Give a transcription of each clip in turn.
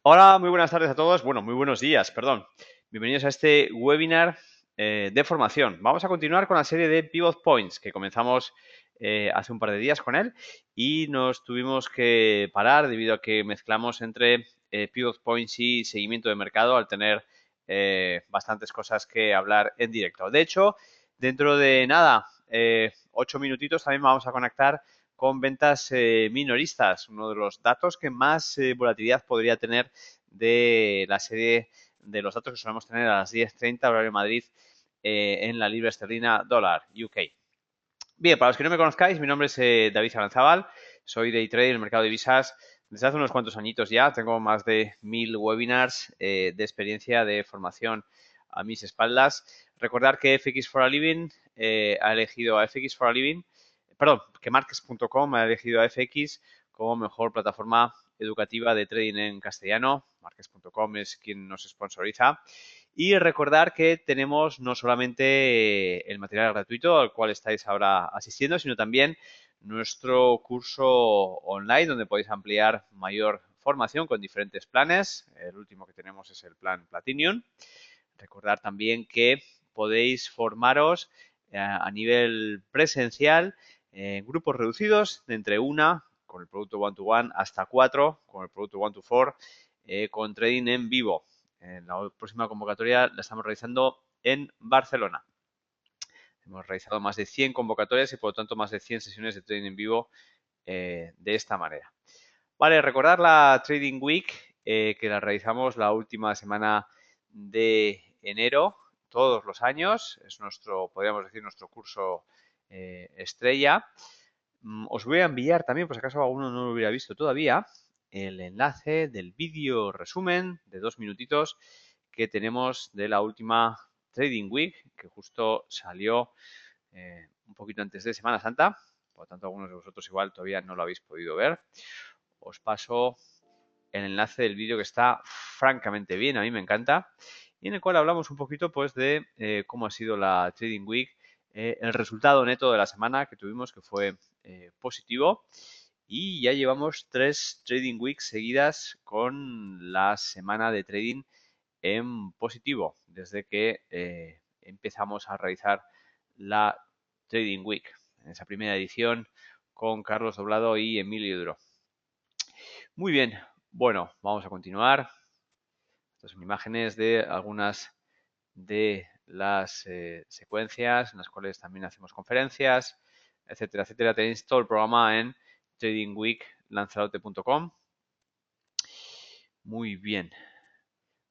Hola, muy buenas tardes a todos. Bueno, muy buenos días, perdón. Bienvenidos a este webinar de formación. Vamos a continuar con la serie de Pivot Points que comenzamos hace un par de días con él y nos tuvimos que parar debido a que mezclamos entre Pivot Points y seguimiento de mercado al tener bastantes cosas que hablar en directo. De hecho, dentro de nada, 8 minutitos también vamos a conectar con ventas minoristas, uno de los datos que más volatilidad podría tener de la serie de los datos que solemos tener a las 10:30 horario Madrid en la libra esterlina dólar UK. Bien, para los que no me conozcáis, mi nombre es David Aranzábal, soy day trader en el mercado de divisas desde hace unos cuantos añitos ya, tengo más de 1000 webinars de experiencia de formación a mis espaldas. Recordar que FX for a Living ha elegido a FX for a Living, perdón, que Marques.com ha elegido a FX como mejor plataforma educativa de trading en castellano. Marques.com es quien nos sponsoriza. Y recordar que tenemos no solamente el material gratuito al cual estáis ahora asistiendo, sino también nuestro curso online donde podéis ampliar mayor formación con diferentes planes. El último que tenemos es el plan Platinum. Recordar también que podéis formaros a nivel presencial en grupos reducidos de entre una con el producto one to one hasta cuatro con el producto one to four con trading en vivo. La próxima convocatoria la estamos realizando en Barcelona. Hemos realizado más de 100 convocatorias y por lo tanto más de 100 sesiones de trading en vivo de esta manera. Vale, recordar la Trading Week que la realizamos la última semana de enero todos los años. Es nuestro, podríamos decir, nuestro curso estrella. Os voy a enviar también, por si acaso alguno no lo hubiera visto todavía, el enlace del vídeo resumen de 2 minutitos que tenemos de la última Trading Week, que justo salió un poquito antes de Semana Santa. Por lo tanto, algunos de vosotros igual todavía no lo habéis podido ver. Os paso el enlace del vídeo que está francamente bien, a mí me encanta, y en el cual hablamos un poquito pues de cómo ha sido la Trading Week, el resultado neto de la semana que tuvimos que fue positivo y ya llevamos 3 Trading Weeks seguidas con la semana de trading en positivo desde que empezamos a realizar la Trading Week, en esa primera edición con Carlos Doblado y Emilio Duro. Muy bien, bueno, vamos a continuar. Estas son imágenes de algunas de las secuencias en las cuales también hacemos conferencias, etcétera, etcétera. Tenéis todo el programa en tradingweeklanzarote.com. Muy bien.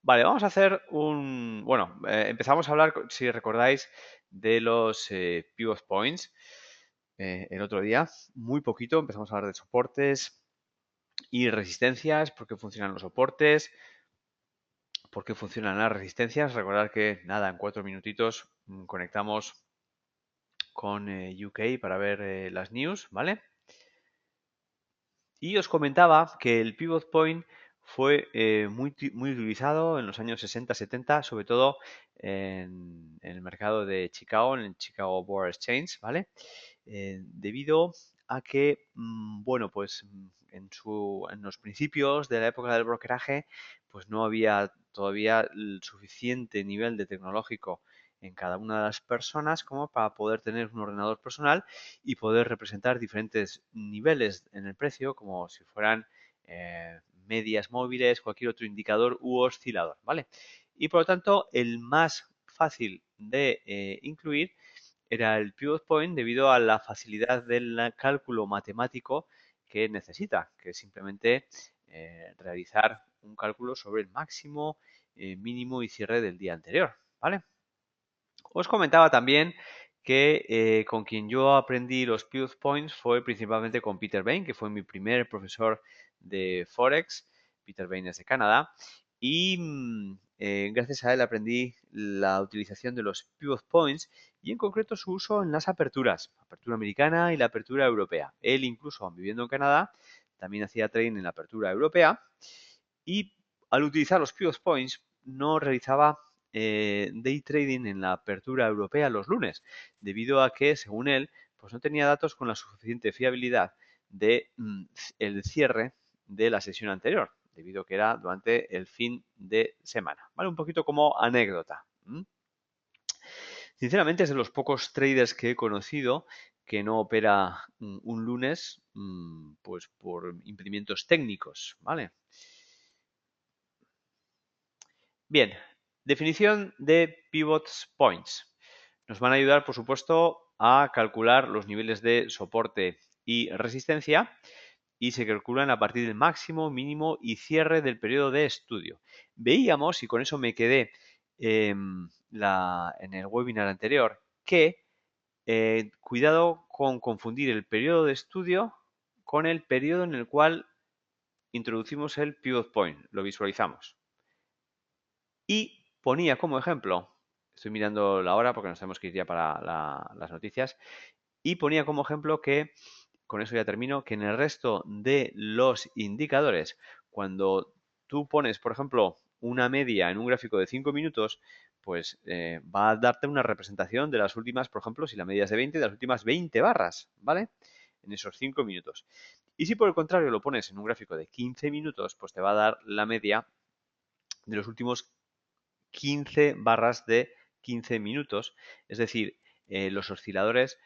Vale, vamos a hacer un... Bueno, empezamos a hablar, si recordáis, de los pivot points el otro día. Muy poquito, empezamos a hablar de soportes y resistencias, por qué funcionan los soportes, por qué funcionan las resistencias. Recordar que, nada, en 4 minutitos conectamos con UK para ver las news, ¿vale? Y os comentaba que el pivot point fue muy utilizado en los años 60-70, sobre todo en el mercado de Chicago, en el Chicago Board Exchange, ¿vale? Debido a que, bueno, pues en los principios de la época del brokeraje, pues no había todavía el suficiente nivel de tecnológico en cada una de las personas como para poder tener un ordenador personal y poder representar diferentes niveles en el precio, como si fueran medias móviles, cualquier otro indicador u oscilador, ¿vale? Y por lo tanto, el más fácil de incluir era el pivot point debido a la facilidad del cálculo matemático que necesita, que es simplemente realizar un cálculo sobre el máximo, mínimo y cierre del día anterior, ¿vale? Os comentaba también que con quien yo aprendí los pivot points fue principalmente con Peter Bain, que fue mi primer profesor de Forex. Peter Bain es de Canadá. Y gracias a él aprendí la utilización de los pivot points y en concreto su uso en las aperturas, la apertura americana y la apertura europea. Él incluso, viviendo en Canadá, también hacía trading en la apertura europea y al utilizar los pivot points no realizaba day trading en la apertura europea los lunes, debido a que, según él, pues no tenía datos con la suficiente fiabilidad de el cierre de la sesión anterior. debido a que era durante el fin de semana, ¿vale? Un poquito como anécdota. Sinceramente, es de los pocos traders que he conocido que no opera un lunes, pues por impedimentos técnicos, ¿vale? Bien, definición de pivots points. Nos van a ayudar, por supuesto, a calcular los niveles de soporte y resistencia y se calculan a partir del máximo, mínimo y cierre del periodo de estudio. Veíamos, y con eso me quedé en el webinar anterior, que cuidado con confundir el periodo de estudio con el periodo en el cual introducimos el pivot point, lo visualizamos. Y ponía como ejemplo, estoy mirando la hora porque nos tenemos que ir ya para las noticias, y ponía como ejemplo que, con eso ya termino, que en el resto de los indicadores, cuando tú pones, por ejemplo, una media en un gráfico de 5 minutos, pues va a darte una representación de las últimas, por ejemplo, si la media es de 20, de las últimas 20 barras, ¿vale? En esos 5 minutos. Y si por el contrario lo pones en un gráfico de 15 minutos, pues te va a dar la media de los últimos 15 barras de 15 minutos. Es decir, los osciladores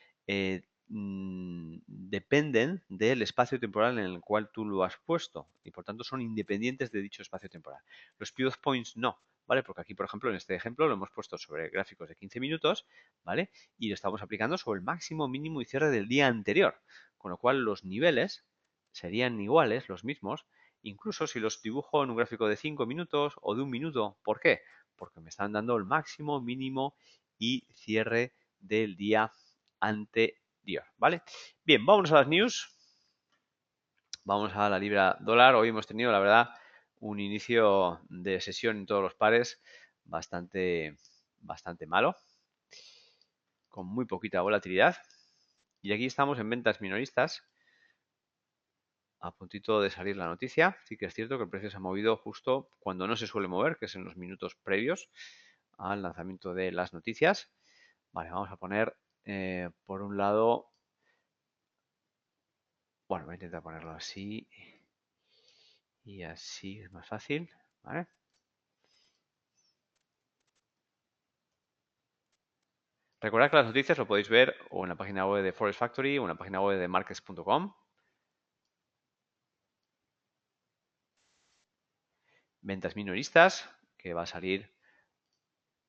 dependen del espacio temporal en el cual tú lo has puesto y por tanto son independientes de dicho espacio temporal. Los pivot points no, ¿vale? Porque aquí, por ejemplo, en este ejemplo lo hemos puesto sobre gráficos de 15 minutos, ¿vale? Y lo estamos aplicando sobre el máximo, mínimo y cierre del día anterior, con lo cual los niveles serían iguales, los mismos, incluso si los dibujo en un gráfico de 5 minutos o de 1 minuto. ¿Por qué? Porque me están dando el máximo, mínimo y cierre del día anterior, ¿vale? Bien, vámonos a las news. Vamos a la libra dólar. Hoy hemos tenido, la verdad, un inicio de sesión en todos los pares bastante malo, con muy poquita volatilidad. Y aquí estamos en ventas minoristas, a puntito de salir la noticia. Sí que es cierto que el precio se ha movido justo cuando no se suele mover, que es en los minutos previos al lanzamiento de las noticias. Vale, vamos a poner por un lado, bueno, voy a intentar ponerlo así y así es más fácil, ¿vale? Recordad que las noticias lo podéis ver o en la página web de Forex Factory o en la página web de markets.com. Ventas minoristas, que va a salir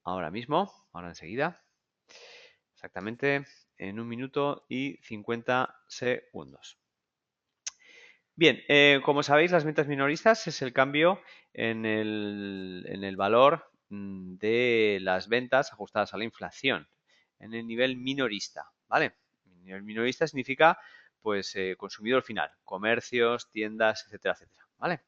ahora mismo, ahora enseguida. Exactamente en 1 minuto y 50 segundos. Bien, como sabéis, las ventas minoristas es el cambio en el valor de las ventas ajustadas a la inflación en el nivel minorista, ¿vale? El nivel minorista significa, pues, consumidor final, comercios, tiendas, etcétera, etcétera, ¿vale?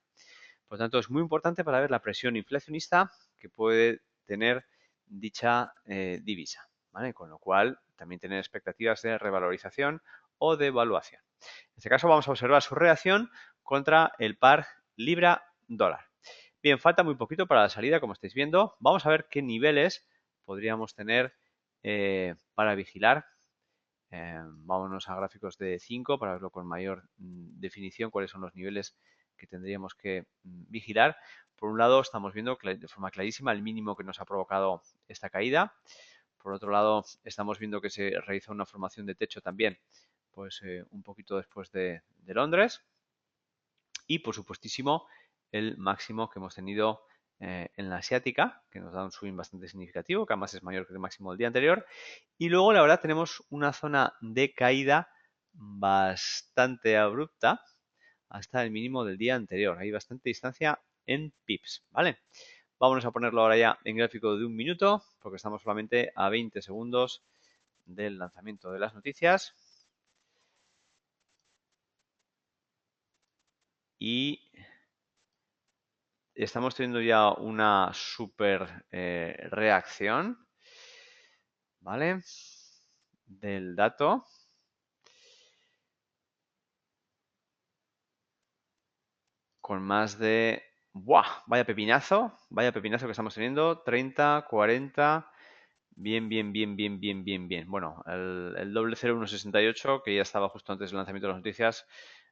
Por lo tanto, es muy importante para ver la presión inflacionista que puede tener dicha divisa, ¿vale? Con lo cual, también tener expectativas de revalorización o de evaluación. En este caso vamos a observar su reacción contra el par libra-dólar. Bien, falta muy poquito para la salida, como estáis viendo. Vamos a ver qué niveles podríamos tener para vigilar. Vámonos a gráficos de 5 para verlo con mayor definición, cuáles son los niveles que tendríamos que vigilar. Por un lado, estamos viendo de forma clarísima el mínimo que nos ha provocado esta caída. Por otro lado, estamos viendo que se realiza una formación de techo también, pues un poquito después de Londres. Y por supuestísimo, el máximo que hemos tenido en la asiática, que nos da un swing bastante significativo, que además es mayor que el máximo del día anterior. Y luego, la verdad, tenemos una zona de caída bastante abrupta hasta el mínimo del día anterior. Hay bastante distancia en pips, ¿vale? Vámonos a ponerlo ahora ya en gráfico de 1 minuto, porque estamos solamente a 20 segundos del lanzamiento de las noticias. Y estamos teniendo ya una super reacción, ¿vale? Del dato. Con más de... ¡Buah! Vaya pepinazo que estamos teniendo. 30, 40... Bien, bien, bien, bien, bien, bien, bien. Bueno, el doble 0,168, que ya estaba justo antes del lanzamiento de las noticias,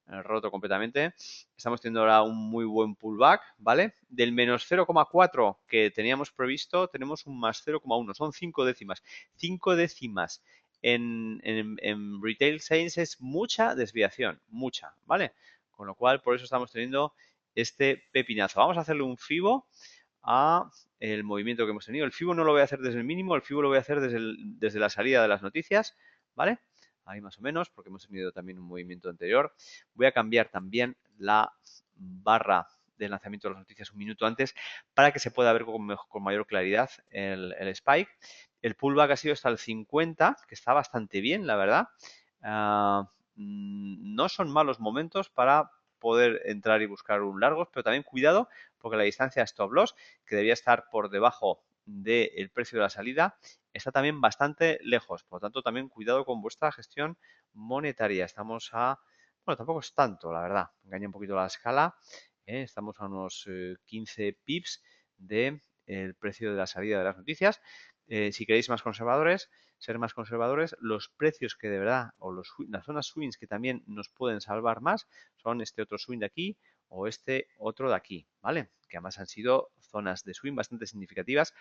roto completamente. Estamos teniendo ahora un muy buen pullback, ¿vale? Del menos 0,4 que teníamos previsto, tenemos un más 0,1. Son 5 décimas. 5 décimas en retail sales es mucha desviación, mucha, ¿vale? Con lo cual, por eso estamos teniendo este pepinazo. Vamos a hacerle un FIBO a el movimiento que hemos tenido. El FIBO no lo voy a hacer desde el mínimo, el FIBO lo voy a hacer desde la salida de las noticias, ¿vale? Ahí más o menos, porque hemos tenido también un movimiento anterior. Voy a cambiar también la barra de lanzamiento de las noticias un minuto antes para que se pueda ver con mayor claridad el spike. El pullback ha sido hasta el 50, que está bastante bien, la verdad. No son malos momentos para poder entrar y buscar un largos, pero también cuidado porque la distancia stop loss, que debía estar por debajo del precio de la salida, está también bastante lejos. Por lo tanto, también cuidado con vuestra gestión monetaria. Estamos a, bueno, tampoco es tanto, la verdad. Engaña un poquito la escala. Estamos a unos 15 pips del precio de la salida de las noticias. Si queréis más conservadores, ser más conservadores, los precios que de verdad, o las zonas swings que también nos pueden salvar más, son este otro swing de aquí o este otro de aquí, ¿vale? Que además han sido zonas de swing bastante significativas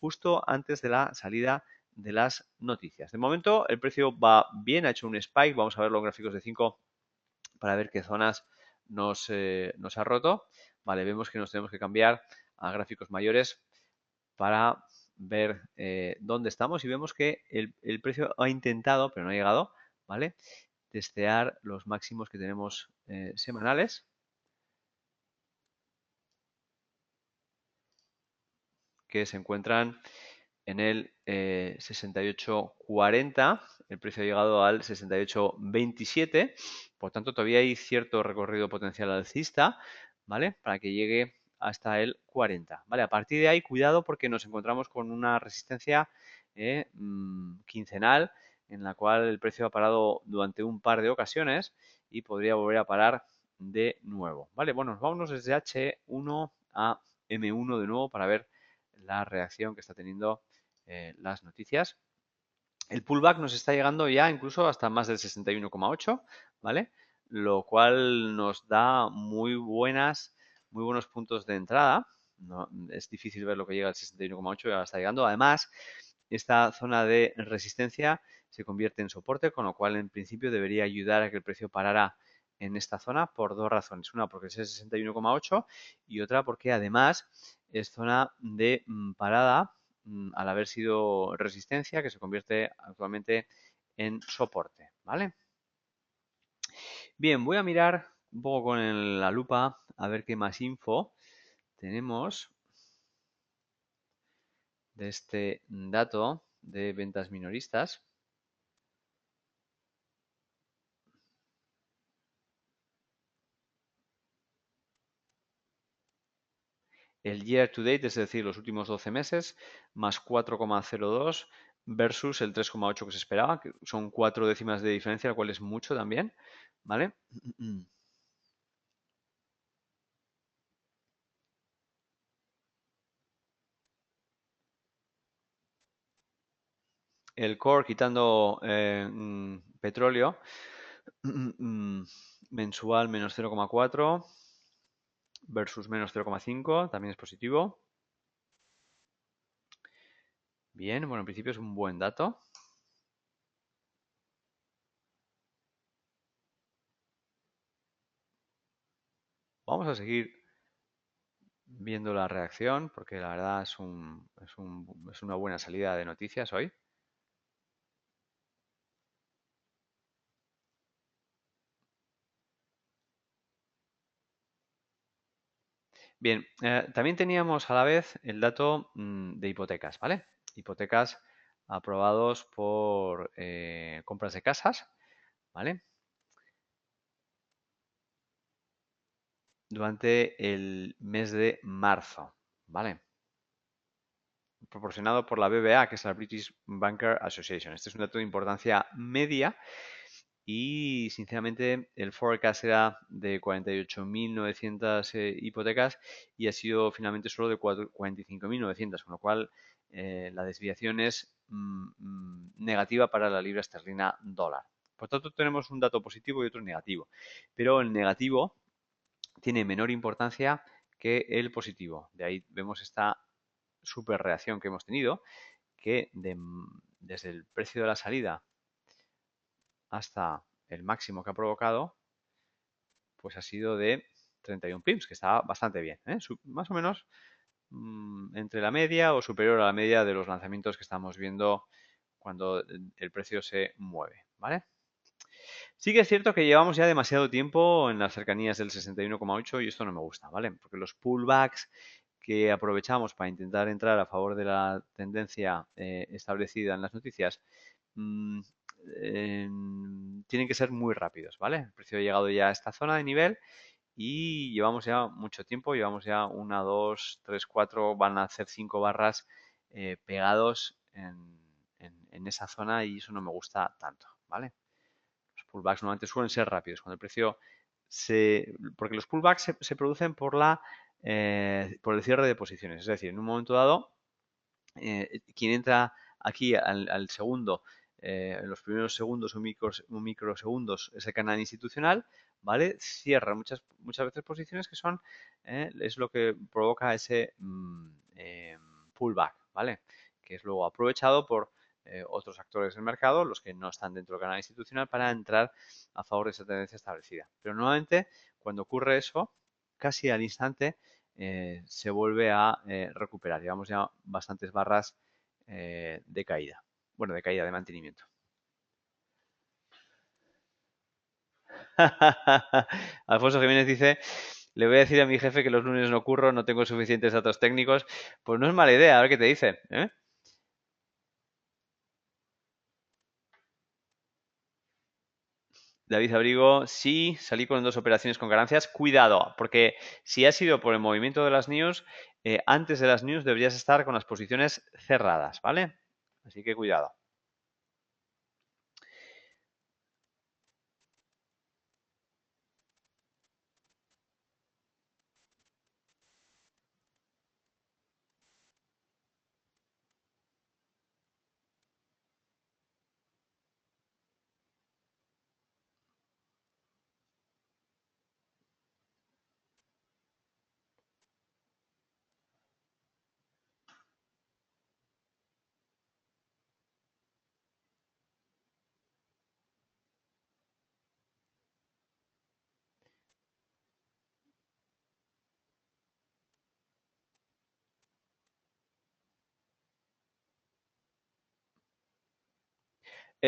justo antes de la salida de las noticias. De momento el precio va bien, ha hecho un spike, vamos a ver los gráficos de 5 para ver qué zonas nos ha roto. Vale, vemos que nos tenemos que cambiar a gráficos mayores para ver dónde estamos y vemos que el precio ha intentado, pero no ha llegado, ¿vale? Testear los máximos que tenemos semanales, que se encuentran en el 68,40. El precio ha llegado al 68,27. Por tanto, todavía hay cierto recorrido potencial alcista, ¿vale? Para que llegue hasta el 40. ¿Vale? A partir de ahí, cuidado porque nos encontramos con una resistencia quincenal en la cual el precio ha parado durante un par de ocasiones y podría volver a parar de nuevo. ¿Vale? Bueno, vámonos desde H1 a M1 de nuevo para ver la reacción que está teniendo las noticias. El pullback nos está llegando ya incluso hasta más del 61,8, ¿vale? Lo cual nos da muy buenos puntos de entrada. No, es difícil ver lo que llega al 61,8 y ahora está llegando. Además, esta zona de resistencia se convierte en soporte, con lo cual en principio debería ayudar a que el precio parara en esta zona por dos razones. Una porque es el 61,8 y otra porque además es zona de parada al haber sido resistencia que se convierte actualmente en soporte, ¿vale? Bien, voy a mirar un poco con la lupa a ver qué más info tenemos de este dato de ventas minoristas. El year to date, es decir, los últimos 12 meses, más 4,02 versus el 3,8 que se esperaba, que son 4 décimas de diferencia, lo cual es mucho también, ¿vale? El core quitando petróleo mensual menos 0,4 versus menos 0,5, también es positivo. Bien, bueno, en principio es un buen dato. Vamos a seguir viendo la reacción porque la verdad es una buena salida de noticias hoy. Bien, también teníamos a la vez el dato de hipotecas, ¿vale? Hipotecas aprobados por compras de casas, ¿vale? Durante el mes de marzo, ¿vale? Proporcionado por la BBA, que es la British Banker Association. Este es un dato de importancia media y, sinceramente, el forecast era de 48.900 hipotecas y ha sido finalmente solo de 45.900, con lo cual la desviación es negativa para la libra esterlina dólar. Por tanto, tenemos un dato positivo y otro negativo. Pero el negativo tiene menor importancia que el positivo. De ahí vemos esta super reacción que hemos tenido, que desde el precio de la salida hasta el máximo que ha provocado, pues ha sido de 31 pips, que está bastante bien, ¿eh? Más o menos entre la media o superior a la media de los lanzamientos que estamos viendo cuando el precio se mueve, ¿vale? Sí que es cierto que llevamos ya demasiado tiempo en las cercanías del 61,8 y esto no me gusta, ¿vale? Porque los pullbacks que aprovechamos para intentar entrar a favor de la tendencia establecida en las noticias mmm, tienen que ser muy rápidos, ¿vale? El precio ha llegado ya a esta zona de nivel y llevamos ya mucho tiempo, llevamos ya 1, 2, 3, 4, van a hacer 5 barras pegados en esa zona y eso no me gusta tanto, ¿vale? Los pullbacks normalmente suelen ser rápidos. Cuando el precio porque los pullbacks se producen por el cierre de posiciones. Es decir, en un momento dado, quien entra aquí al segundo, en los primeros segundos o microsegundos, ese canal institucional, ¿vale? Cierra muchas veces posiciones que es lo que provoca ese pullback, ¿vale? Que es luego aprovechado por otros actores del mercado, los que no están dentro del canal institucional, para entrar a favor de esa tendencia establecida. Pero nuevamente, cuando ocurre eso, casi al instante se vuelve a recuperar. Llevamos ya bastantes barras de caída. Bueno, de caída, de mantenimiento. Alfonso Jiménez dice, le voy a decir a mi jefe que los lunes no curro, no tengo suficientes datos técnicos. Pues no es mala idea, a ver qué te dice. David Abrigo, sí, salí con 2 operaciones con ganancias. Cuidado, porque si ha sido por el movimiento de las news, antes de las news deberías estar con las posiciones cerradas, ¿vale? Así que cuidado.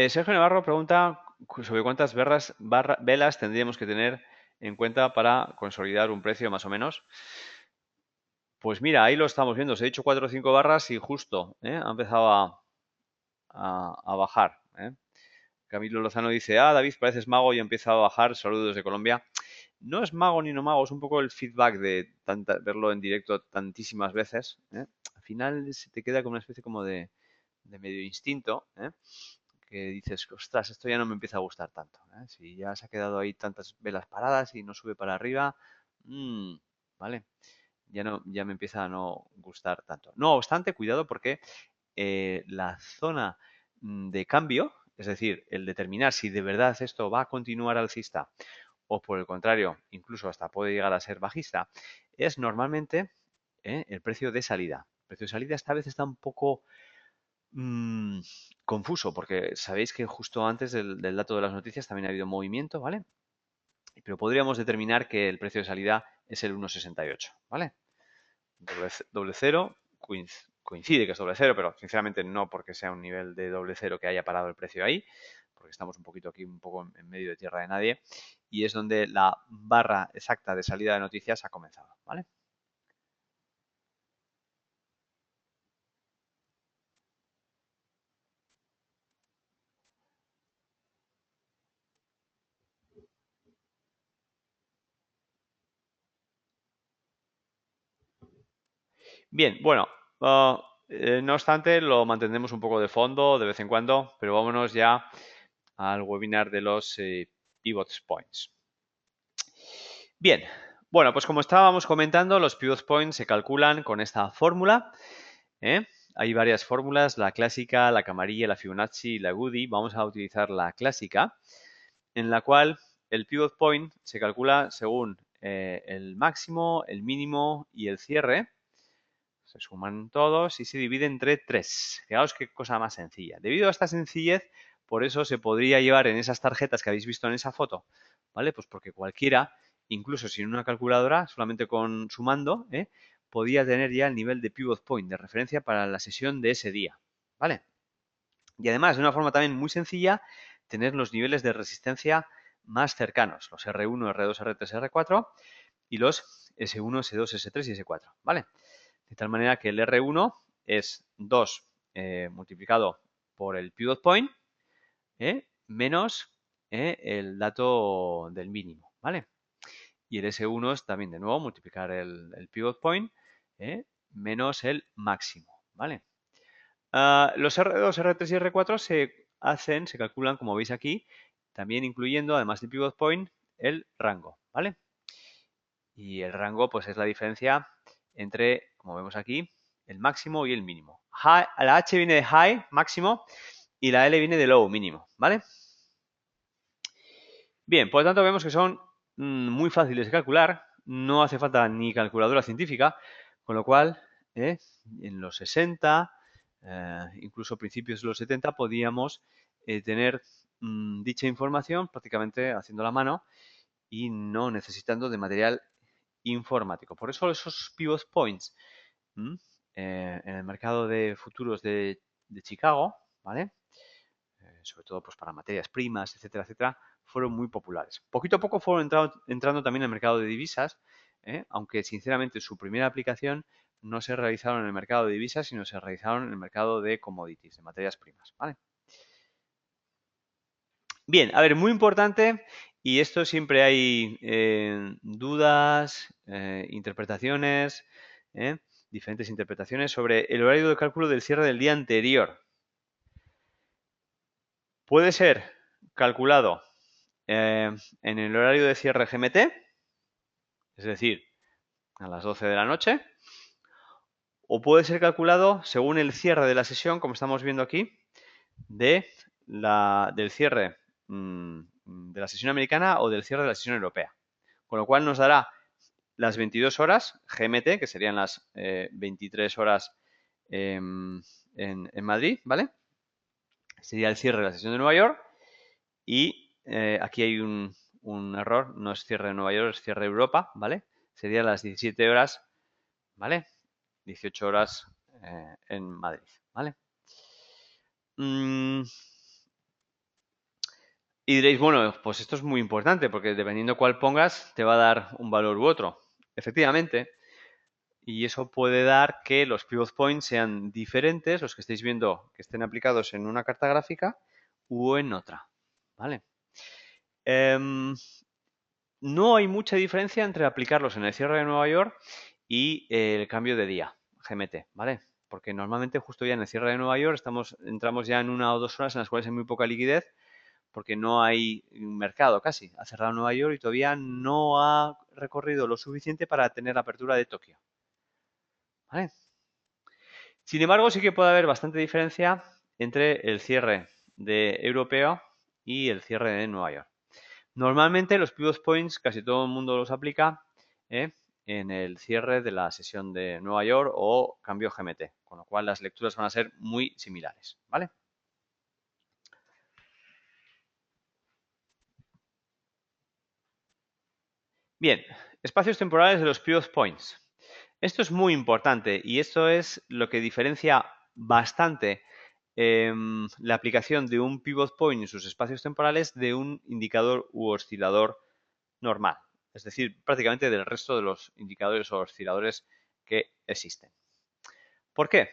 Sergio Navarro pregunta sobre cuántas velas tendríamos que tener en cuenta para consolidar un precio más o menos. Pues mira, ahí lo estamos viendo. Se ha dicho 4 o 5 barras y justo ha empezado a bajar. Camilo Lozano dice, David, pareces mago y ha empezado a bajar. Saludos de Colombia. No es mago ni no mago, es un poco el feedback de verlo en directo tantísimas veces. Al final se te queda como una especie como de medio instinto, que dices, ostras, esto ya no me empieza a gustar tanto. Si ya se ha quedado ahí tantas velas paradas y no sube para arriba, ¿vale? Ya me empieza a no gustar tanto. No obstante, cuidado porque la zona de cambio, es decir, el determinar si de verdad esto va a continuar alcista o por el contrario, incluso hasta puede llegar a ser bajista, es normalmente el precio de salida. El precio de salida esta vez está un poco confuso, porque sabéis que justo antes del dato de las noticias también ha habido movimiento, ¿vale? Pero podríamos determinar que el precio de salida es el 1,68, ¿vale? Doble cero, coincide que es doble cero, pero sinceramente no porque sea un nivel de doble cero que haya parado el precio ahí, porque estamos un poquito aquí, un poco en medio de tierra de nadie, y es donde la barra exacta de salida de noticias ha comenzado, ¿vale? Bien, bueno, no obstante, lo mantendremos un poco de fondo de vez en cuando, pero vámonos ya al webinar de los Pivot Points. Bien, bueno, pues como estábamos comentando, los Pivot Points se calculan con esta fórmula. hay varias fórmulas, la clásica, la camarilla, la Fibonacci y la Goody. Vamos a utilizar la clásica, en la cual el pivot point se calcula según el máximo, el mínimo y el cierre. Se suman todos y se divide entre 3. Fijaos qué cosa más sencilla. Debido a esta sencillez, por eso se podría llevar en esas tarjetas que habéis visto en esa foto, ¿vale? Pues porque cualquiera, incluso sin una calculadora, solamente con sumando, podía tener ya el nivel de pivot point de referencia para la sesión de ese día, ¿vale? Y además, de una forma también muy sencilla, tener los niveles de resistencia más cercanos, los R1, R2, R3, R4 y los S1, S2, S3 y S4, ¿vale? De tal manera que el R1 es 2 multiplicado por el pivot point menos el dato del mínimo, ¿vale? Y el S1 es también de nuevo multiplicar el pivot point menos el máximo, ¿vale? Los R2, R3 y R4 se calculan, como veis aquí, también incluyendo, además del pivot point, el rango, ¿vale? Y el rango, pues es la diferencia entre, como vemos aquí, el máximo y el mínimo. La H viene de high, máximo, y la L viene de low, mínimo, ¿vale? Bien, por lo tanto vemos que son muy fáciles de calcular, no hace falta ni calculadora científica, con lo cual en los 60, incluso principios de los 70, podíamos tener dicha información prácticamente haciendo la mano y no necesitando de material informático. Por eso esos pivot points en el mercado de futuros de Chicago, ¿vale? Sobre todo pues para materias primas, etcétera, etcétera, fueron muy populares. Poquito a poco fueron entrando también en el mercado de divisas, aunque sinceramente su primera aplicación no se realizaron en el mercado de divisas, sino se realizaron en el mercado de commodities, de materias primas, ¿vale? Bien, a ver, muy importante, y esto siempre hay dudas, interpretaciones, diferentes interpretaciones sobre el horario de cálculo del cierre del día anterior. Puede ser calculado en el horario de cierre GMT, es decir, a las 12 de la noche, o puede ser calculado según el cierre de la sesión, como estamos viendo aquí, del cierre de la sesión americana o del cierre de la sesión europea. Con lo cual nos dará las 22 horas GMT, que serían las 23 horas en Madrid, ¿vale? Sería el cierre de la sesión de Nueva York. Y aquí hay un error, no es cierre de Nueva York, es cierre de Europa, ¿vale? Serían las 17 horas, ¿vale? 18 horas en Madrid, ¿vale? Y diréis, bueno, pues esto es muy importante porque dependiendo cuál pongas te va a dar un valor u otro. Efectivamente, y eso puede dar que los pivot points sean diferentes, los que estáis viendo que estén aplicados en una carta gráfica u en otra, ¿vale? No hay mucha diferencia entre aplicarlos en el cierre de Nueva York y el cambio de día, GMT, ¿vale? Porque normalmente justo ya en el cierre de Nueva York entramos ya en 1 o 2 horas en las cuales hay muy poca liquidez porque no hay mercado casi. Ha cerrado Nueva York y todavía no ha recorrido lo suficiente para tener la apertura de Tokio, ¿vale? Sin embargo, sí que puede haber bastante diferencia entre el cierre de europeo y el cierre de Nueva York. Normalmente los pivot points casi todo el mundo los aplica en el cierre de la sesión de Nueva York o cambio GMT, con lo cual las lecturas van a ser muy similares, ¿vale? Bien, espacios temporales de los pivot points. Esto es muy importante y esto es lo que diferencia bastante la aplicación de un pivot point en sus espacios temporales de un indicador u oscilador normal, es decir, prácticamente del resto de los indicadores o osciladores que existen. ¿Por qué?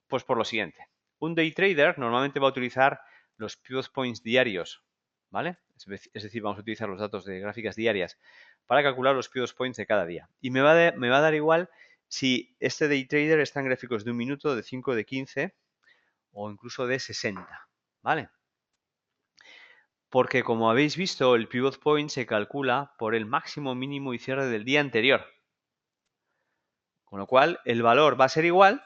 Pues por lo siguiente. Un day trader normalmente va a utilizar los pivot points diarios, ¿vale? Es decir, vamos a utilizar los datos de gráficas diarias para calcular los pivot points de cada día. Y me va a dar igual si este day trader está en gráficos de 1 minuto, de 5, de 15 o incluso de 60, ¿vale? Porque como habéis visto, el pivot point se calcula por el máximo, mínimo y cierre del día anterior. Con lo cual, el valor va a ser igual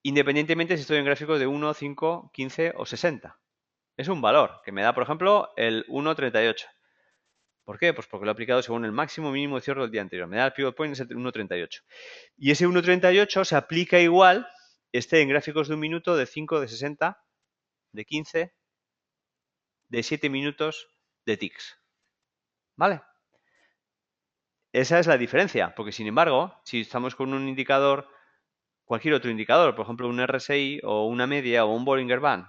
independientemente si estoy en gráficos de 1, 5, 15 o 60. Es un valor que me da, por ejemplo, el 1,38. ¿Por qué? Pues porque lo he aplicado según el máximo, mínimo y cierre del día anterior. Me da el pivot point, es el 1,38. Y ese 1,38 se aplica igual, esté en gráficos de un minuto, de 5, de 60, de 15, de 7 minutos, de ticks. ¿Vale? Esa es la diferencia, porque sin embargo, si estamos con un indicador, cualquier otro indicador, por ejemplo un RSI o una media o un Bollinger Band,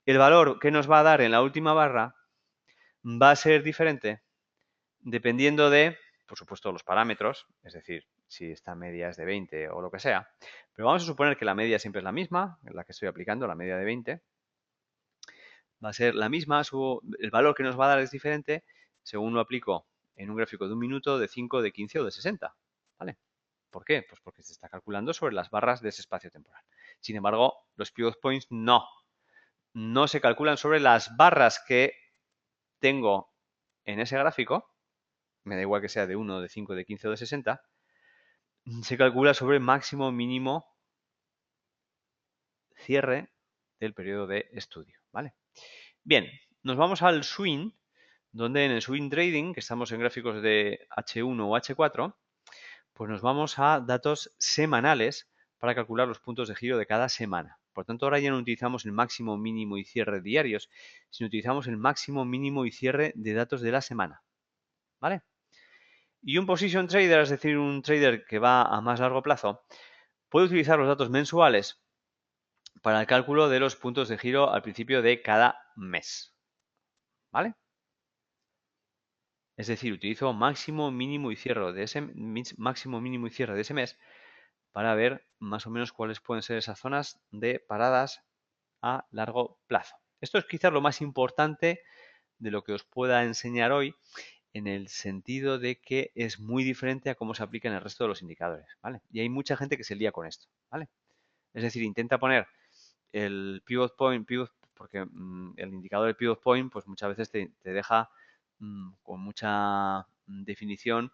el valor que nos va a dar en la última barra va a ser diferente dependiendo de, por supuesto, los parámetros, es decir, si esta media es de 20 o lo que sea, pero vamos a suponer que la media siempre es la misma, la que estoy aplicando, la media de 20, va a ser la misma, el valor que nos va a dar es diferente según lo aplico en un gráfico de un minuto, de 5, de 15 o de 60, ¿vale? ¿Por qué? Pues porque se está calculando sobre las barras de ese espacio temporal. Sin embargo, los pivot points no se calculan sobre las barras que tengo en ese gráfico, me da igual que sea de 1, de 5, de 15 o de 60, se calcula sobre máximo, mínimo, cierre del periodo de estudio, ¿vale? Bien, nos vamos al swing, donde en el swing trading, que estamos en gráficos de H1 o H4, pues nos vamos a datos semanales para calcular los puntos de giro de cada semana. Por tanto, ahora ya no utilizamos el máximo, mínimo y cierre diarios, sino utilizamos el máximo, mínimo y cierre de datos de la semana, ¿vale? Y un position trader, es decir, un trader que va a más largo plazo, puede utilizar los datos mensuales para el cálculo de los puntos de giro al principio de cada mes, ¿vale? Es decir, utilizo máximo, mínimo y cierre de ese máximo, mínimo y cierre de ese mes para ver más o menos cuáles pueden ser esas zonas de paradas a largo plazo. Esto es quizás lo más importante de lo que os pueda enseñar hoy, en el sentido de que es muy diferente a cómo se aplica en el resto de los indicadores, ¿vale? Y hay mucha gente que se lía con esto, ¿vale? Es decir, intenta poner el pivot point, porque el indicador de pivot point, pues muchas veces te deja con mucha definición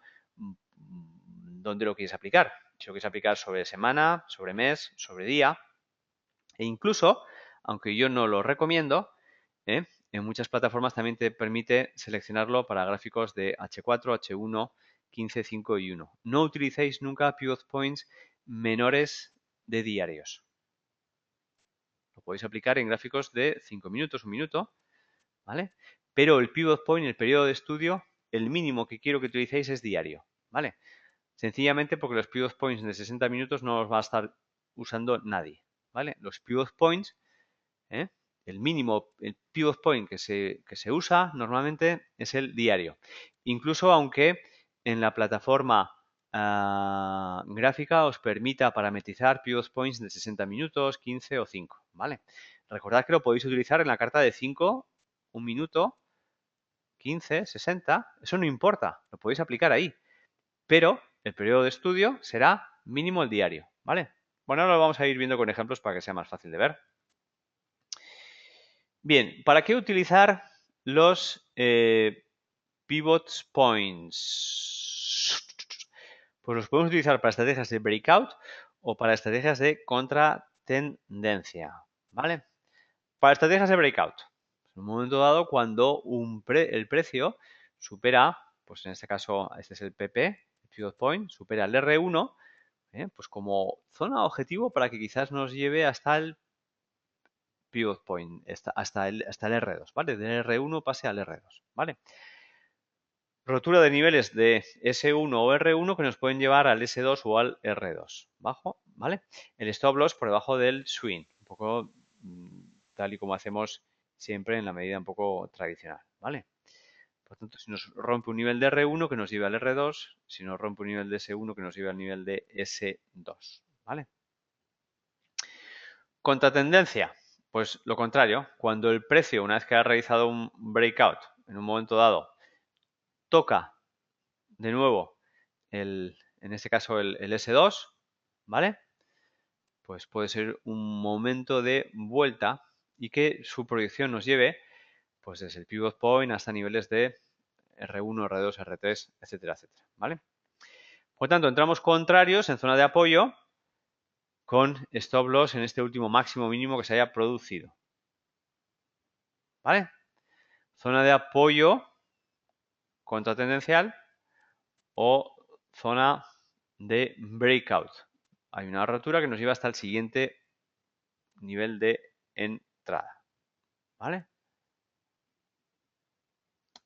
dónde lo quieres aplicar. Si lo quieres aplicar sobre semana, sobre mes, sobre día, e incluso, aunque yo no lo recomiendo, en muchas plataformas también te permite seleccionarlo para gráficos de H4, H1, 15, 5 y 1. No utilicéis nunca pivot points menores de diarios. Lo podéis aplicar en gráficos de 5 minutos, 1 minuto, ¿vale? Pero el pivot point, el periodo de estudio, el mínimo que quiero que utilicéis es diario, ¿vale? Sencillamente porque los pivot points de 60 minutos no los va a estar usando nadie, ¿vale? Los pivot points, el mínimo, el pivot point que se usa normalmente es el diario. Incluso aunque en la plataforma gráfica os permita parametrizar pivot points de 60 minutos, 15 o 5, ¿vale? Recordad que lo podéis utilizar en la carta de 5, 1 minuto, 15, 60, eso no importa, lo podéis aplicar ahí. Pero el periodo de estudio será mínimo el diario, ¿vale? Bueno, ahora lo vamos a ir viendo con ejemplos para que sea más fácil de ver. Bien, ¿para qué utilizar los pivot points? Pues los podemos utilizar para estrategias de breakout o para estrategias de contratendencia, ¿vale? Para estrategias de breakout, en un momento dado cuando el precio supera, pues en este caso este es el PP, el pivot point, supera el R1, pues como zona objetivo para que quizás nos lleve hasta el pivot point, hasta el R2, ¿vale? Del R1 pase al R2, ¿vale? Rotura de niveles de S1 o R1 que nos pueden llevar al S2 o al R2, bajo, ¿vale? El stop loss por debajo del swing, un poco tal y como hacemos siempre en la medida un poco tradicional, ¿vale? Por tanto, si nos rompe un nivel de R1 que nos lleve al R2, si nos rompe un nivel de S1 que nos lleve al nivel de S2, ¿vale? Contratendencia, pues lo contrario, cuando el precio, una vez que ha realizado un breakout en un momento dado, toca de nuevo en este caso el S2, ¿vale? Pues puede ser un momento de vuelta y que su proyección nos lleve pues desde el pivot point hasta niveles de R1, R2, R3, etcétera, etcétera, ¿vale? Por tanto, entramos contrarios en zona de apoyo con stop loss en este último máximo mínimo que se haya producido. ¿Vale? Zona de apoyo contratendencial o zona de breakout. Hay una rotura que nos lleva hasta el siguiente nivel de entrada. ¿Vale?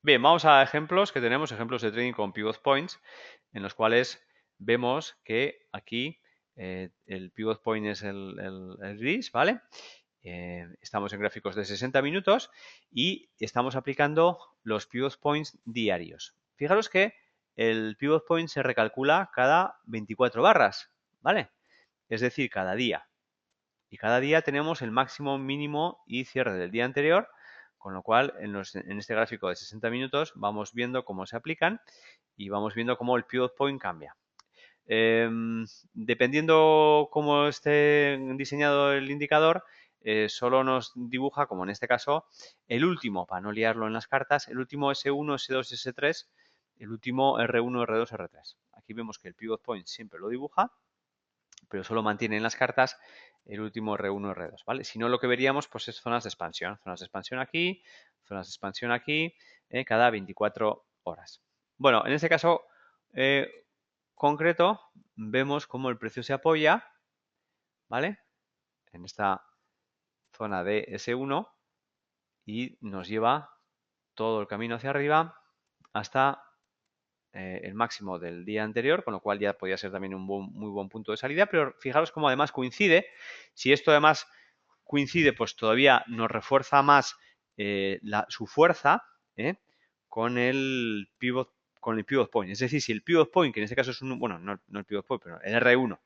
Bien, vamos a ejemplos que tenemos, ejemplos de trading con pivot points, en los cuales vemos que aquí el pivot point es el gris, ¿vale? Estamos en gráficos de 60 minutos y estamos aplicando los pivot points diarios. Fijaros que el pivot point se recalcula cada 24 barras, ¿vale? Es decir, cada día. Y cada día tenemos el máximo, mínimo y cierre del día anterior, con lo cual en este gráfico de 60 minutos vamos viendo cómo se aplican y vamos viendo cómo el pivot point cambia. Dependiendo cómo esté diseñado el indicador, solo nos dibuja, como en este caso, el último, para no liarlo en las cartas, el último S1, S2, S3, el último R1, R2, R3. Aquí vemos que el pivot point siempre lo dibuja, pero solo mantiene en las cartas el último R1, R2, ¿vale? Si no, lo que veríamos pues es zonas de expansión aquí, zonas de expansión aquí, cada 24 horas. Bueno, en este caso concreto, vemos cómo el precio se apoya, ¿vale? En esta zona de S1 y nos lleva todo el camino hacia arriba hasta el máximo del día anterior, con lo cual ya podría ser también un muy buen punto de salida, pero fijaros cómo además coincide, si esto además coincide, pues todavía nos refuerza más su fuerza con el pivot point. Es decir, si el pivot point, que en este caso es bueno, no el pivot point, pero el R1,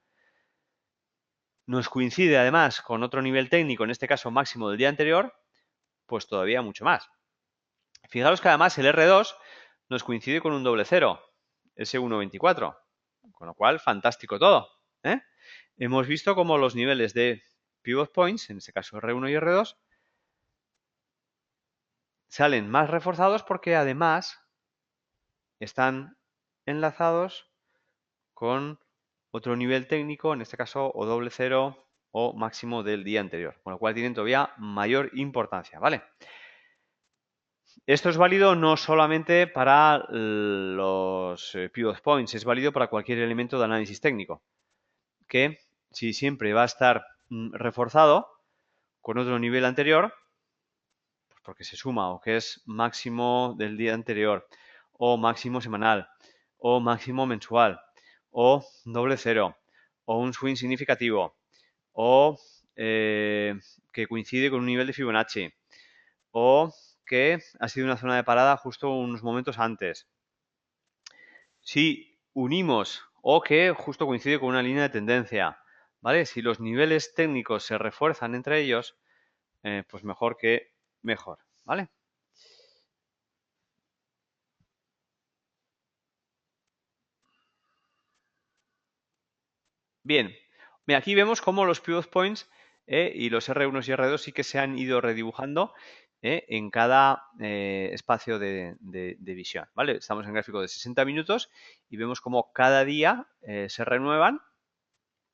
nos coincide además con otro nivel técnico, en este caso máximo del día anterior, pues todavía mucho más. Fijaros que además el R2 nos coincide con un doble cero, S1.24, con lo cual fantástico todo. Hemos visto como los niveles de pivot points, en este caso R1 y R2, salen más reforzados porque además están enlazados con otro nivel técnico, en este caso o doble cero o máximo del día anterior, con lo cual tienen todavía mayor importancia, ¿vale? Esto es válido no solamente para los pivot points, es válido para cualquier elemento de análisis técnico, que si siempre va a estar reforzado con otro nivel anterior, pues porque se suma o que es máximo del día anterior, o máximo semanal, o máximo mensual, o doble cero, o un swing significativo, o que coincide con un nivel de Fibonacci, o que ha sido una zona de parada justo unos momentos antes. Si unimos o que justo coincide con una línea de tendencia, ¿vale? Si los niveles técnicos se refuerzan entre ellos, pues mejor que mejor, ¿vale? Bien, aquí vemos cómo los pivot points y los R1 y R2 sí que se han ido redibujando en cada espacio de visión, ¿vale? Estamos en gráfico de 60 minutos y vemos cómo cada día se renuevan,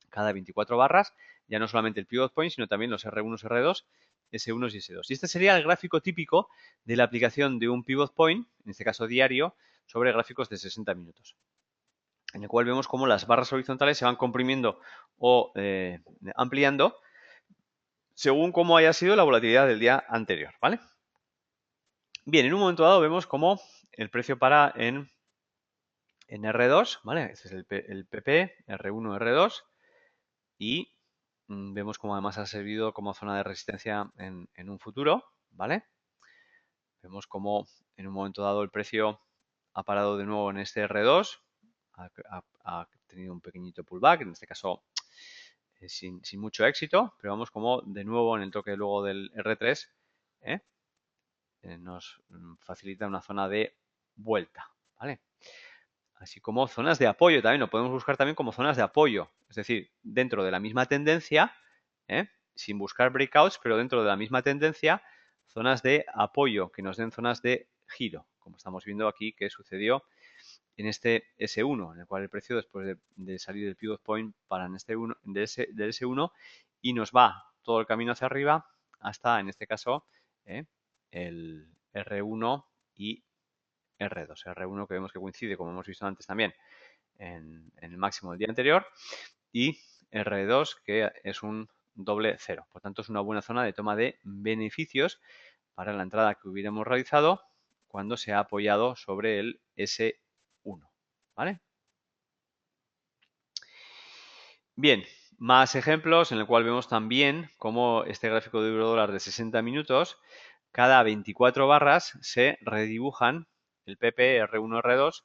cada 24 barras, ya no solamente el pivot point, sino también los R1, R2, S1 y S2. Y este sería el gráfico típico de la aplicación de un pivot point, en este caso diario, sobre gráficos de 60 minutos, en el cual vemos cómo las barras horizontales se van comprimiendo o ampliando según cómo haya sido la volatilidad del día anterior, ¿vale? Bien, en un momento dado vemos cómo el precio para en R2, ¿vale? Este es el PP, R1, R2, y vemos cómo además ha servido como zona de resistencia en un futuro, ¿vale? Vemos cómo en un momento dado el precio ha parado de nuevo en este R2, ha tenido un pequeñito pullback, en este caso sin mucho éxito, pero vamos como de nuevo en el toque luego del R3 nos facilita una zona de vuelta, ¿vale? Así como zonas de apoyo también, lo podemos buscar también como zonas de apoyo, es decir, dentro de la misma tendencia, sin buscar breakouts, pero dentro de la misma tendencia, zonas de apoyo que nos den zonas de giro, como estamos viendo aquí que sucedió en este S1, en el cual el precio después de salir del pivot point para en este del S1 y nos va todo el camino hacia arriba hasta, en este caso, el R1 y R2. R1 que vemos que coincide, como hemos visto antes también, en el máximo del día anterior, y R2 que es un doble cero. Por tanto, es una buena zona de toma de beneficios para la entrada que hubiéramos realizado cuando se ha apoyado sobre el S1. ¿Vale? Bien, más ejemplos en el cual vemos también cómo este gráfico de euro-dólar de 60 minutos, cada 24 barras se redibujan el PP, R1, R2,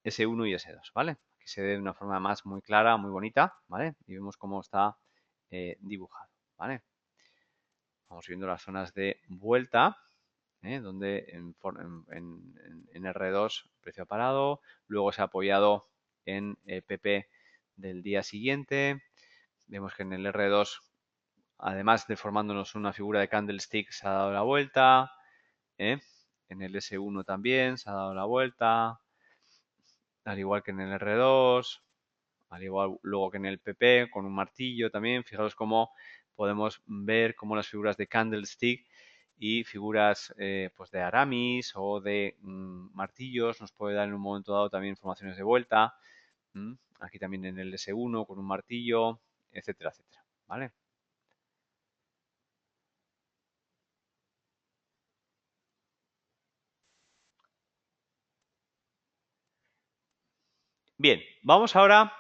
S1 y S2, ¿vale? Aquí se ve de una forma más muy clara, muy bonita, ¿vale? Y vemos cómo está dibujado, ¿vale? Vamos viendo las zonas de vuelta, donde en R2 el precio ha parado, luego se ha apoyado en PP del día siguiente. Vemos que en el R2, además de formándonos una figura de candlestick, se ha dado la vuelta. En el S1 también se ha dado la vuelta, al igual que en el R2, al igual luego que en el PP, con un martillo también. Fijaros cómo podemos ver cómo las figuras de candlestick y figuras pues de Aramis o de martillos nos puede dar en un momento dado también informaciones de vuelta. Aquí también en el S1 con un martillo, etcétera, etcétera. ¿Vale? Bien, vamos ahora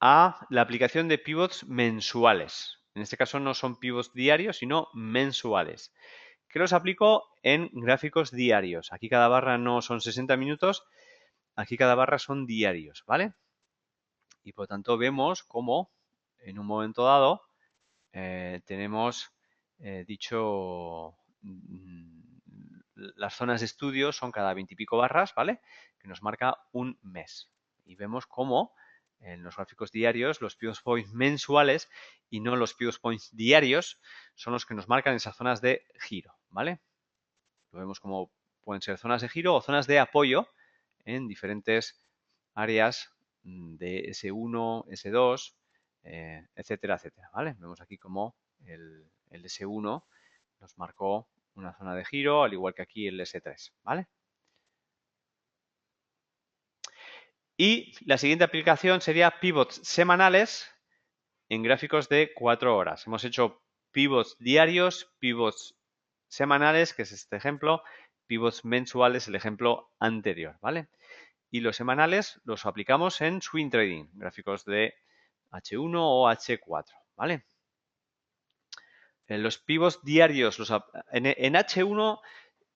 a la aplicación de pivots mensuales. En este caso no son pivots diarios, sino mensuales. Que los aplico en gráficos diarios. Aquí cada barra no son 60 minutos, aquí cada barra son diarios, ¿vale? Y por tanto vemos cómo en un momento dado tenemos dicho las zonas de estudio son cada 20 y pico barras, ¿vale? Que nos marca un mes. Y vemos cómo en los gráficos diarios los pivot points mensuales y no los pivot points diarios son los que nos marcan esas zonas de giro, ¿vale? Lo vemos como pueden ser zonas de giro o zonas de apoyo en diferentes áreas de S1, S2, etcétera, etcétera, ¿vale? Vemos aquí como el S1 nos marcó una zona de giro, al igual que aquí el S3, ¿vale? Y la siguiente aplicación sería pivots semanales en gráficos de 4 horas. Hemos hecho pivots diarios, pivots semanales, que es este ejemplo, pivots mensuales, el ejemplo anterior, ¿vale? Y los semanales los aplicamos en swing trading, gráficos de H1 o H4, ¿vale? En los pivots diarios, en H1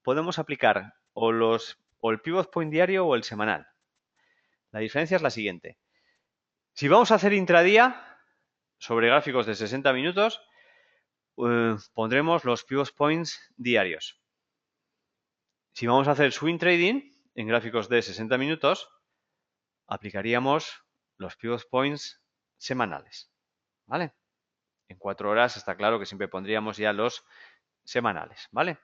podemos aplicar o el pivot point diario o el semanal. La diferencia es la siguiente. Si vamos a hacer intradía sobre gráficos de 60 minutos, pondremos los pivot points diarios. Si vamos a hacer swing trading en gráficos de 60 minutos, aplicaríamos los pivot points semanales, ¿vale? En 4 horas está claro que siempre pondríamos ya los semanales, ¿vale?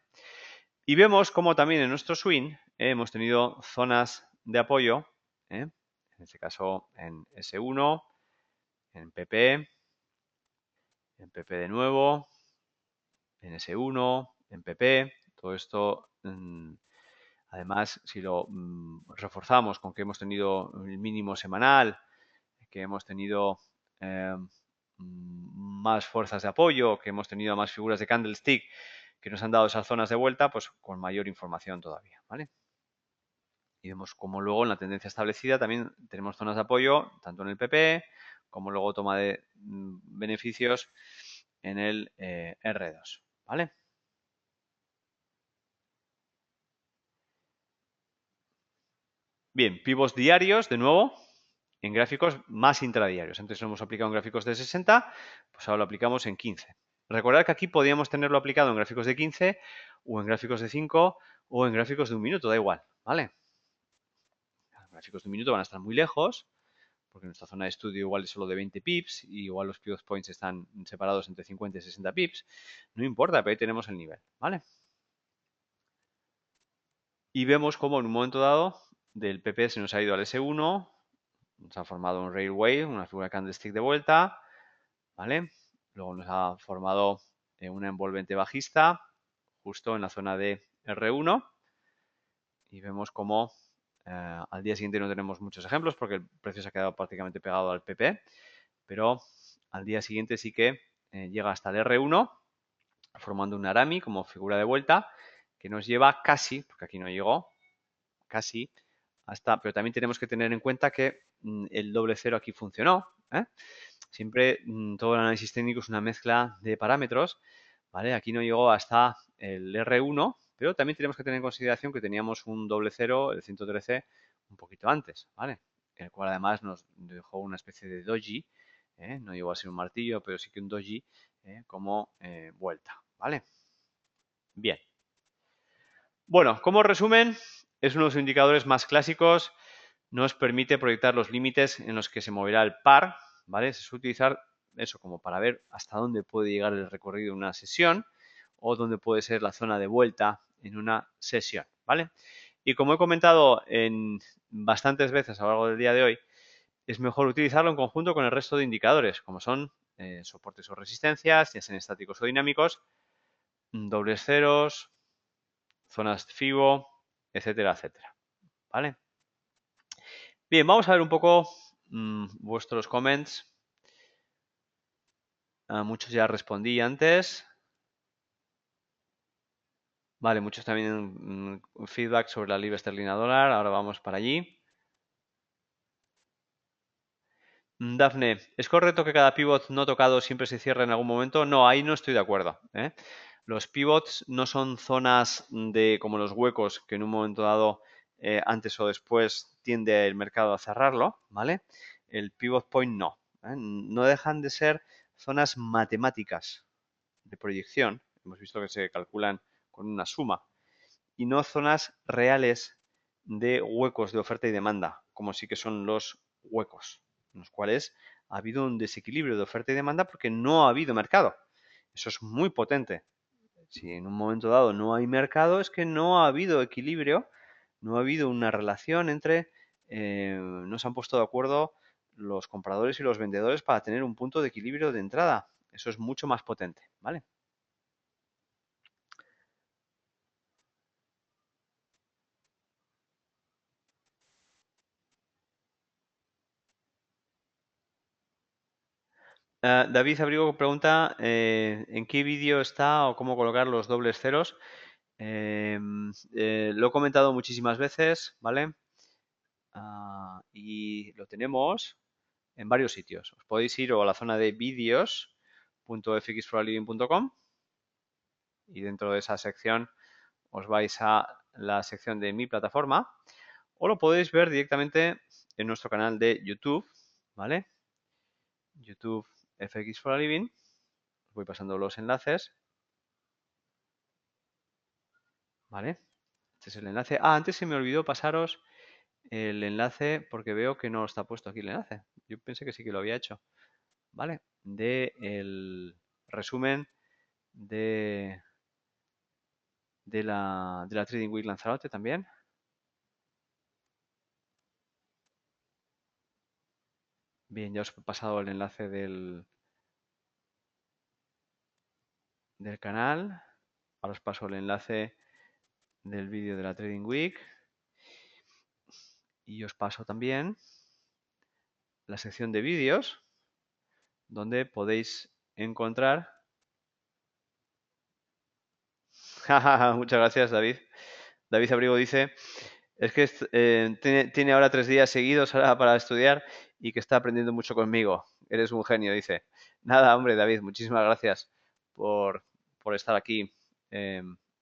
Y vemos como también en nuestro swing hemos tenido zonas de apoyo, en este caso en S1, en PP de nuevo, en S1, en PP. Todo esto, además, si lo reforzamos con que hemos tenido el mínimo semanal, que hemos tenido más fuerzas de apoyo, que hemos tenido más figuras de candlestick que nos han dado esas zonas de vuelta, pues con mayor información todavía, ¿vale? Y vemos como luego en la tendencia establecida también tenemos zonas de apoyo, tanto en el PP como luego toma de beneficios en el R2, ¿vale? Bien, pivots diarios, de nuevo, en gráficos más intradiarios. Antes lo hemos aplicado en gráficos de 60, pues ahora lo aplicamos en 15. Recordad que aquí podíamos tenerlo aplicado en gráficos de 15 o en gráficos de 5 o en gráficos de un minuto, da igual, ¿vale? Los gráficos de un minuto van a estar muy lejos, porque nuestra zona de estudio igual es solo de 20 pips y igual los pivot points están separados entre 50 y 60 pips. No importa, pero ahí tenemos el nivel, ¿vale? Y vemos cómo en un momento dado del PP se nos ha ido al S1, nos ha formado un railway, una figura candlestick de vuelta, ¿vale? Luego nos ha formado una envolvente bajista justo en la zona de R1 y vemos cómo al día siguiente no tenemos muchos ejemplos porque el precio se ha quedado prácticamente pegado al PP, pero al día siguiente sí que llega hasta el R1 formando un Arami como figura de vuelta que nos lleva casi, porque aquí no llegó, casi hasta, pero también tenemos que tener en cuenta que el doble cero aquí funcionó. Siempre todo el análisis técnico es una mezcla de parámetros, ¿vale? Aquí no llegó hasta el R1, pero también tenemos que tener en consideración que teníamos un doble cero, el 113, un poquito antes, ¿vale? El cual además nos dejó una especie de doji, no llegó a ser un martillo, pero sí que un doji como vuelta, ¿vale? Bien. Bueno, como resumen, es uno de los indicadores más clásicos, nos permite proyectar los límites en los que se moverá el par, ¿vale? Se suele utilizar eso como para ver hasta dónde puede llegar el recorrido de una sesión o dónde puede ser la zona de vuelta en una sesión, ¿vale? Y como he comentado en bastantes veces a lo largo del día de hoy, es mejor utilizarlo en conjunto con el resto de indicadores, como son soportes o resistencias, ya sean estáticos o dinámicos, dobles ceros, zonas FIBO, etcétera, etcétera, ¿vale? Bien, vamos a ver un poco vuestros comments. Muchos ya respondí antes. Vale, muchos también feedback sobre la libra esterlina dólar. Ahora vamos para allí. Dafne, ¿es correcto que cada pivot no tocado siempre se cierre en algún momento? No, ahí no estoy de acuerdo. Los pivots no son zonas de como los huecos que en un momento dado, antes o después, tiende el mercado a cerrarlo, ¿vale? El pivot point no. No dejan de ser zonas matemáticas de proyección. Hemos visto que se calculan con una suma y no zonas reales de huecos de oferta y demanda, como sí que son los huecos, en los cuales ha habido un desequilibrio de oferta y demanda porque no ha habido mercado. Eso es muy potente. Si en un momento dado no hay mercado, es que no ha habido equilibrio, no ha habido una relación entre, no se han puesto de acuerdo los compradores y los vendedores para tener un punto de equilibrio de entrada. Eso es mucho más potente, ¿vale? David Abrigo pregunta ¿en qué vídeo está o cómo colocar los dobles ceros? Lo he comentado muchísimas veces, ¿vale? Y lo tenemos en varios sitios. Os podéis ir o a la zona de vídeos.fxforaliving.com y dentro de esa sección os vais a la sección de mi plataforma o lo podéis ver directamente en nuestro canal de YouTube, ¿vale? YouTube FX for a Living. Os voy pasando los enlaces, ¿vale? Este es el enlace. Antes se me olvidó pasaros el enlace porque veo que no está puesto aquí el enlace. Yo pensé que sí que lo había hecho, ¿vale? De el resumen de, de la Trading Week Lanzarote también. Bien, ya os he pasado el enlace del canal. Ahora os paso el enlace del vídeo de la Trading Week. Y os paso también la sección de vídeos donde podéis encontrar. Muchas gracias, David. David Abrigo dice, es que tiene ahora 3 días seguidos ahora para estudiar y que está aprendiendo mucho conmigo. Eres un genio, dice. Nada, hombre, David, muchísimas gracias por estar aquí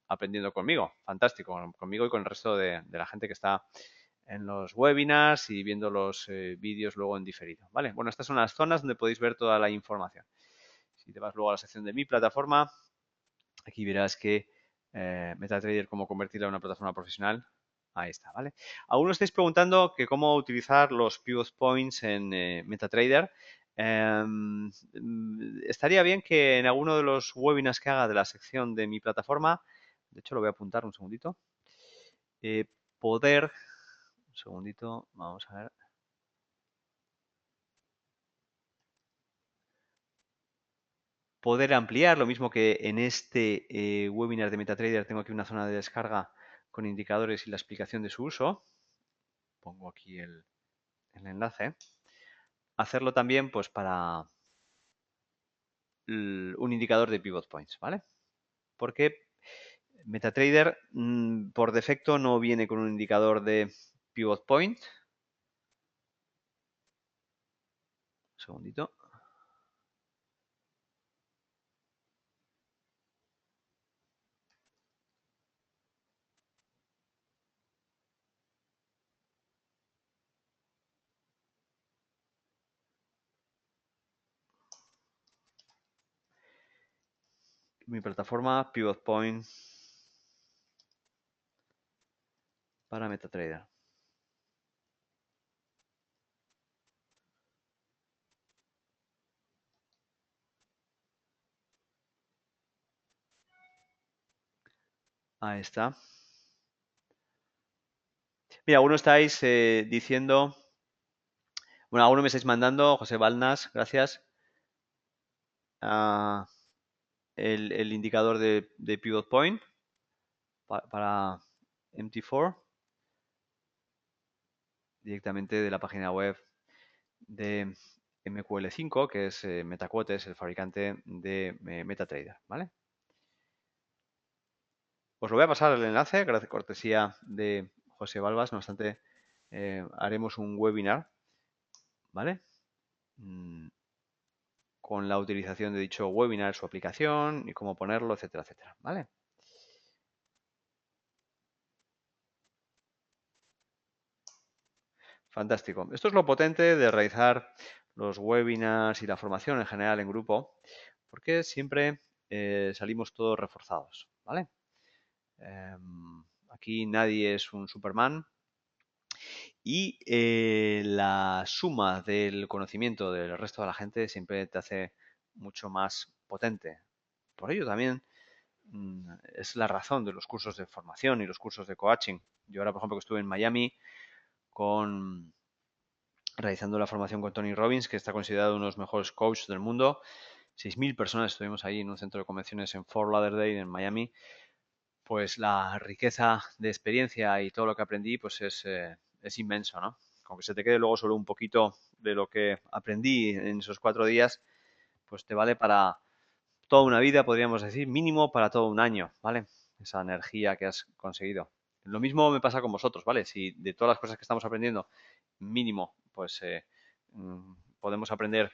aprendiendo conmigo. Fantástico, conmigo y con el resto de la gente que está en los webinars y viendo los vídeos luego en diferido. Vale, bueno, estas son las zonas donde podéis ver toda la información. Si te vas luego a la sección de mi plataforma, aquí verás que MetaTrader, cómo convertirla en una plataforma profesional. Ahí está, ¿vale? Aún estáis preguntando que cómo utilizar los pivot points en MetaTrader. Estaría bien que en alguno de los webinars que haga de la sección de mi plataforma, de hecho lo voy a apuntar un segundito, poder Un segundito, vamos a ver. Poder ampliar, lo mismo que en este webinar de MetaTrader tengo aquí una zona de descarga con indicadores y la explicación de su uso. Pongo aquí el enlace. Hacerlo también pues para un indicador de pivot points, ¿vale? Porque MetaTrader por defecto no viene con un indicador de pivot point. Un segundito. Mi plataforma Pivot Point para MetaTrader. Ahí está. Mira, algunos estáis diciendo, bueno, algunos me estáis mandando, José Balnas, gracias, el indicador de Pivot Point para MT4 directamente de la página web de MQL5, que es MetaQuotes, el fabricante de MetaTrader, ¿vale? Os lo voy a pasar el enlace, gracias cortesía de José Balbas, no obstante, haremos un webinar, ¿vale? Con la utilización de dicho webinar, su aplicación y cómo ponerlo, etcétera, etcétera, ¿vale? Fantástico. Esto es lo potente de realizar los webinars y la formación en general en grupo, porque siempre salimos todos reforzados, ¿vale? Aquí nadie es un Superman y la suma del conocimiento del resto de la gente siempre te hace mucho más potente. Por ello también es la razón de los cursos de formación y los cursos de coaching. Yo ahora, por ejemplo, que estuve en Miami realizando la formación con Tony Robbins, que está considerado uno de los mejores coaches del mundo. 6.000 personas estuvimos ahí en un centro de convenciones en Fort Lauderdale, en Miami. Pues la riqueza de experiencia y todo lo que aprendí pues es inmenso, ¿no? Aunque se te quede luego solo un poquito de lo que aprendí en esos 4 días, pues te vale para toda una vida, podríamos decir, mínimo para todo un año, ¿vale? Esa energía que has conseguido. Lo mismo me pasa con vosotros, ¿vale? Si de todas las cosas que estamos aprendiendo, mínimo, pues podemos aprender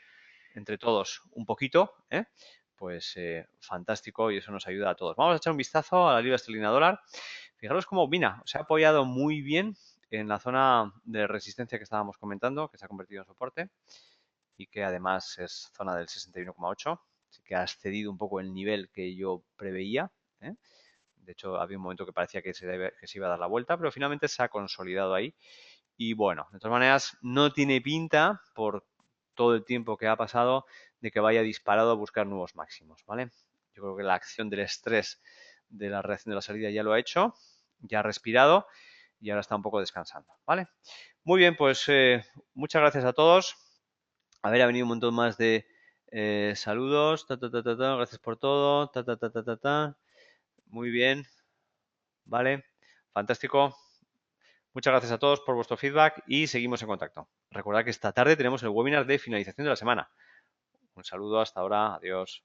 entre todos un poquito, pues fantástico y eso nos ayuda a todos. Vamos a echar un vistazo a la libra esterlina dólar. Fijaros cómo Mina se ha apoyado muy bien en la zona de resistencia que estábamos comentando, que se ha convertido en soporte y que además es zona del 61,8. Así que ha excedido un poco el nivel que yo preveía. ¿eh? De hecho, había un momento que parecía que se iba a dar la vuelta, pero finalmente se ha consolidado ahí. Y bueno, de todas maneras, no tiene pinta, por todo el tiempo que ha pasado, de que vaya disparado a buscar nuevos máximos, ¿vale? Yo creo que la acción del estrés de la reacción de la salida ya lo ha hecho, ya ha respirado y ahora está un poco descansando, ¿vale? Muy bien, pues muchas gracias a todos. A ver, ha venido un montón más de saludos. Gracias por todo. Muy bien, ¿vale? Fantástico. Muchas gracias a todos por vuestro feedback y seguimos en contacto. Recordad que esta tarde tenemos el webinar de finalización de la semana. Un saludo hasta ahora. Adiós.